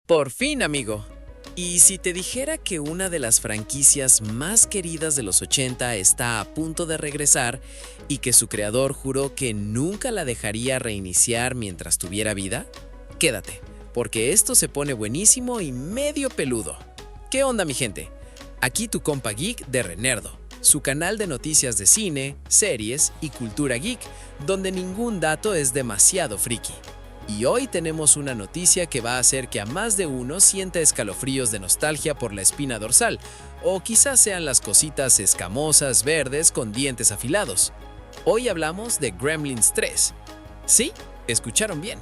Por fin, amigo. Y si te dijera que una de las franquicias más queridas de los 80 está a punto de regresar y que su creador juró que nunca la dejaría reiniciar mientras tuviera vida? Quédate, porque esto se pone buenísimo y medio peludo. ¿Qué onda, mi gente? Aquí tu compa geek de Renerdo, su canal de noticias de cine, series y cultura geek, donde ningún dato es demasiado friki. Y hoy tenemos una noticia que va a hacer que a más de uno sienta escalofríos de nostalgia por la espina dorsal, o quizás sean las cositas escamosas verdes con dientes afilados. Hoy hablamos de Gremlins 3. Sí, escucharon bien.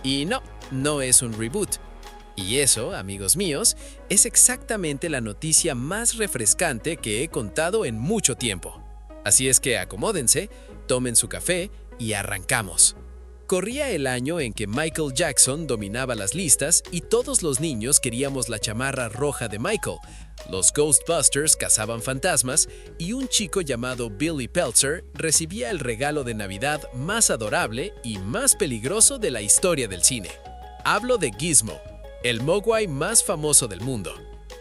Y no es un reboot. Y eso, amigos míos, es exactamente la noticia más refrescante que he contado en mucho tiempo. Así es que acomódense, tomen su café y arrancamos. Corría el año en que Michael Jackson dominaba las listas y todos los niños queríamos la chamarra roja de Michael. Los Ghostbusters cazaban fantasmas y un chico llamado Billy Peltzer recibía el regalo de Navidad más adorable y más peligroso de la historia del cine. Hablo de Gizmo, el mogwai más famoso del mundo.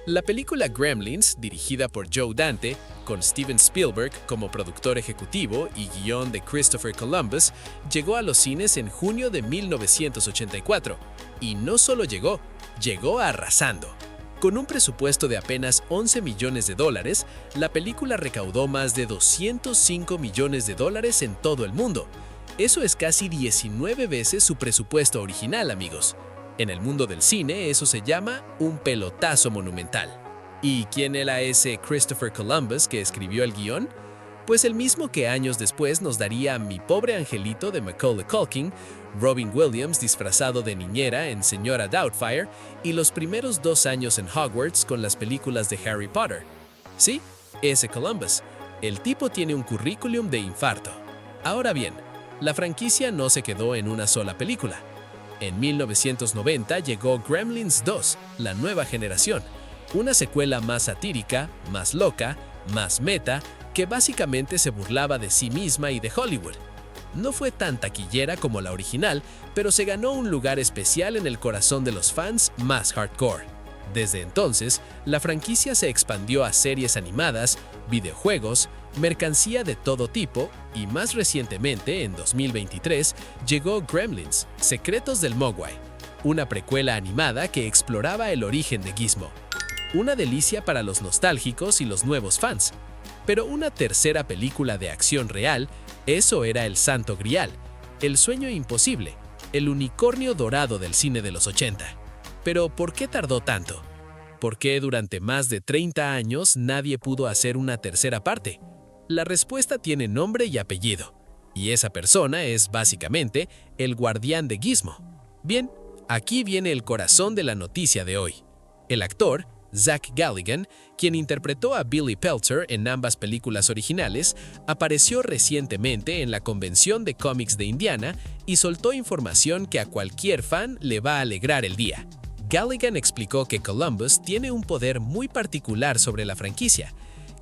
La película Gremlins, dirigida por Joe Dante, con Steven Spielberg como productor ejecutivo y guión de Christopher Columbus, llegó a los cines en junio de 1984. Y no solo llegó arrasando. Con un presupuesto de apenas $11 millones, la película recaudó más de $205 millones en todo el mundo. Eso es casi 19 veces su presupuesto original, amigos. En el mundo del cine eso se llama un pelotazo monumental. ¿Y quién era ese Christopher Columbus que escribió el guión? Pues el mismo que años después nos daría Mi pobre angelito de Macaulay Culkin, Robin Williams disfrazado de niñera en Señora Doubtfire y los primeros 2 años en Hogwarts con las películas de Harry Potter. Sí, ese Columbus. El tipo tiene un currículum de infarto. Ahora bien, la franquicia no se quedó en una sola película. En 1990 llegó Gremlins 2, la nueva generación, una secuela más satírica, más loca, más meta, que básicamente se burlaba de sí misma y de Hollywood. No fue tan taquillera como la original, pero se ganó un lugar especial en el corazón de los fans más hardcore. Desde entonces, la franquicia se expandió a series animadas, videojuegos, mercancía de todo tipo y más recientemente, en 2023, llegó Gremlins, Secretos del Mogwai, una precuela animada que exploraba el origen de Gizmo. Una delicia para los nostálgicos y los nuevos fans. Pero una tercera película de acción real, eso era el santo grial, el sueño imposible, el unicornio dorado del cine de los 80. Pero ¿por qué tardó tanto? ¿Por qué durante más de 30 años nadie pudo hacer una tercera parte? La respuesta tiene nombre y apellido, y esa persona es básicamente el guardián de Gizmo. Bien, aquí viene el corazón de la noticia de hoy. El actor, Zach Galligan, quien interpretó a Billy Peltzer en ambas películas originales, apareció recientemente en la Convención de Cómics de Indiana y soltó información que a cualquier fan le va a alegrar el día. Galligan explicó que Columbus tiene un poder muy particular sobre la franquicia,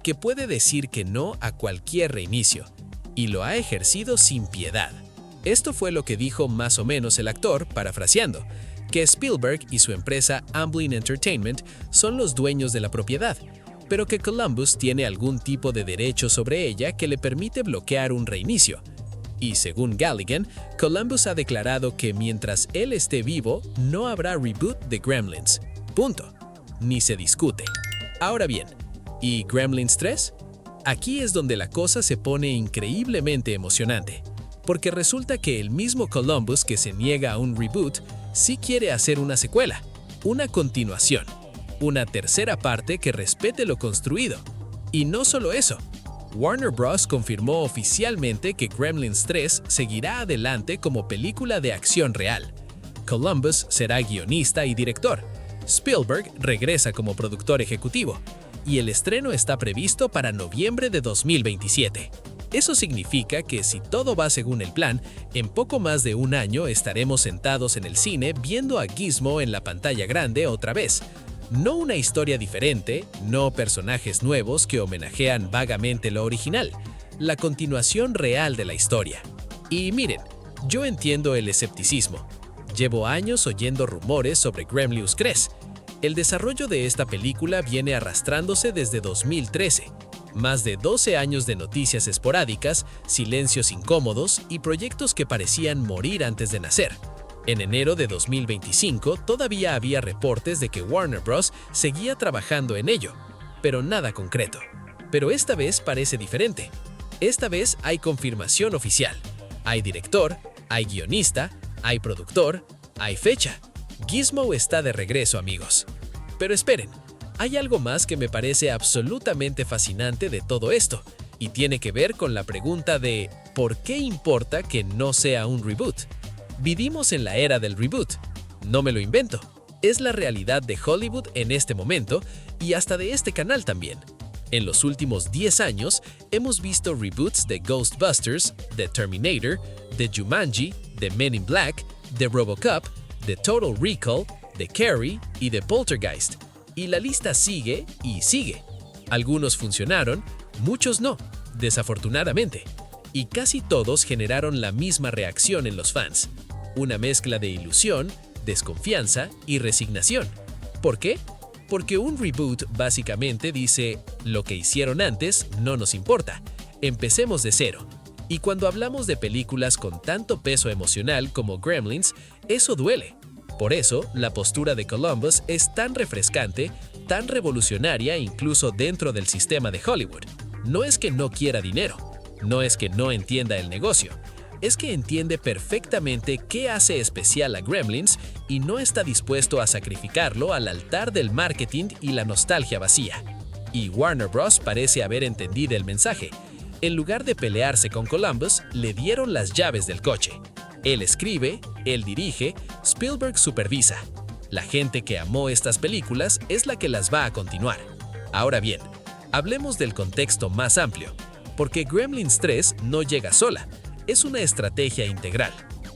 que puede decir que no a cualquier reinicio, y lo ha ejercido sin piedad. Esto fue lo que dijo más o menos el actor, parafraseando, que Spielberg y su empresa Amblin Entertainment son los dueños de la propiedad, pero que Columbus tiene algún tipo de derecho sobre ella que le permite bloquear un reinicio. Y según Galligan, Columbus ha declarado que mientras él esté vivo, no habrá reboot de Gremlins. Punto. Ni se discute. Ahora bien, ¿y Gremlins 3? Aquí es donde la cosa se pone increíblemente emocionante, porque resulta que el mismo Columbus que se niega a un reboot, sí quiere hacer una secuela, una continuación, una tercera parte que respete lo construido. Y no solo eso, Warner Bros. Confirmó oficialmente que Gremlins 3 seguirá adelante como película de acción real. Columbus será guionista y director. Spielberg regresa como productor ejecutivo. Y el estreno está previsto para noviembre de 2027. Eso significa que si todo va según el plan, en poco más de un año estaremos sentados en el cine viendo a Gizmo en la pantalla grande otra vez. No una historia diferente, no personajes nuevos que homenajean vagamente lo original, la continuación real de la historia. Y miren, yo entiendo el escepticismo. Llevo años oyendo rumores sobre Gremlins 3. El desarrollo de esta película viene arrastrándose desde 2013. Más de 12 años de noticias esporádicas, silencios incómodos y proyectos que parecían morir antes de nacer. En enero de 2025 todavía había reportes de que Warner Bros. Seguía trabajando en ello, pero nada concreto. Pero esta vez parece diferente. Esta vez hay confirmación oficial. Hay director, hay guionista, hay productor, hay fecha. Gizmo está de regreso, amigos. Pero esperen, hay algo más que me parece absolutamente fascinante de todo esto, y tiene que ver con la pregunta de ¿por qué importa que no sea un reboot? Vivimos en la era del reboot. No me lo invento. Es la realidad de Hollywood en este momento y hasta de este canal también. En los últimos 10 años hemos visto reboots de Ghostbusters, de Terminator, de Jumanji, de Men in Black, de RoboCop, de Total Recall, de Carrie y de Poltergeist. Y la lista sigue y sigue. Algunos funcionaron, muchos no, desafortunadamente. Y casi todos generaron la misma reacción en los fans. Una mezcla de ilusión, desconfianza y resignación. ¿Por qué? Porque un reboot básicamente dice, lo que hicieron antes no nos importa, empecemos de cero. Y cuando hablamos de películas con tanto peso emocional como Gremlins, eso duele. Por eso, la postura de Columbus es tan refrescante, tan revolucionaria incluso dentro del sistema de Hollywood. No es que no quiera dinero, no es que no entienda el negocio, es que entiende perfectamente qué hace especial a Gremlins y no está dispuesto a sacrificarlo al altar del marketing y la nostalgia vacía. Y Warner Bros. Parece haber entendido el mensaje. En lugar de pelearse con Columbus, le dieron las llaves del coche. Él escribe, él dirige, Spielberg supervisa. La gente que amó estas películas es la que las va a continuar. Ahora bien, hablemos del contexto más amplio, porque Gremlins 3 no llega sola, es una estrategia integral.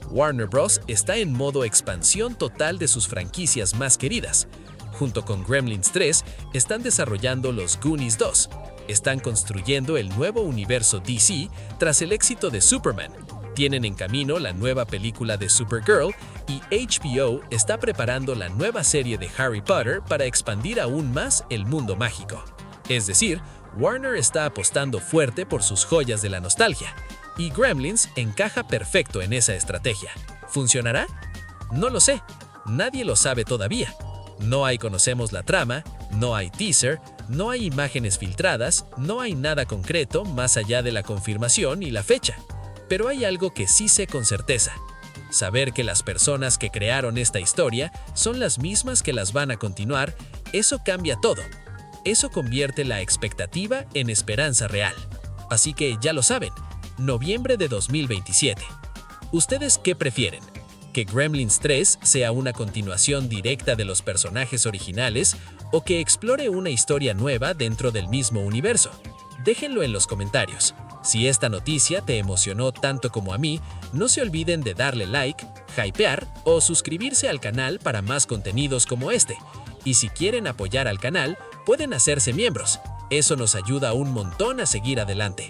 Warner Bros. Está en modo expansión total de sus franquicias más queridas. Junto con Gremlins 3, están desarrollando los Goonies 2. Están construyendo el nuevo universo DC tras el éxito de Superman. Tienen en camino la nueva película de Supergirl y HBO está preparando la nueva serie de Harry Potter para expandir aún más el mundo mágico. Es decir, Warner está apostando fuerte por sus joyas de la nostalgia, y Gremlins encaja perfecto en esa estrategia. ¿Funcionará? No lo sé, nadie lo sabe todavía. No hay conocemos la trama, no hay teaser, no hay imágenes filtradas, no hay nada concreto más allá de la confirmación y la fecha. Pero hay algo que sí sé con certeza. Saber que las personas que crearon esta historia son las mismas que las van a continuar, eso cambia todo. Eso convierte la expectativa en esperanza real. Así que ya lo saben, noviembre de 2027. ¿Ustedes qué prefieren? ¿Que Gremlins 3 sea una continuación directa de los personajes originales o que explore una historia nueva dentro del mismo universo? Déjenlo en los comentarios. Si esta noticia te emocionó tanto como a mí, no se olviden de darle like, hypear o suscribirse al canal para más contenidos como este. Y si quieren apoyar al canal, pueden hacerse miembros. Eso nos ayuda un montón a seguir adelante.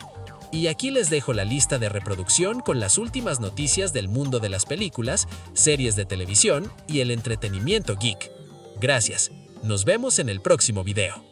Y aquí les dejo la lista de reproducción con las últimas noticias del mundo de las películas, series de televisión y el entretenimiento geek. Gracias. Nos vemos en el próximo video.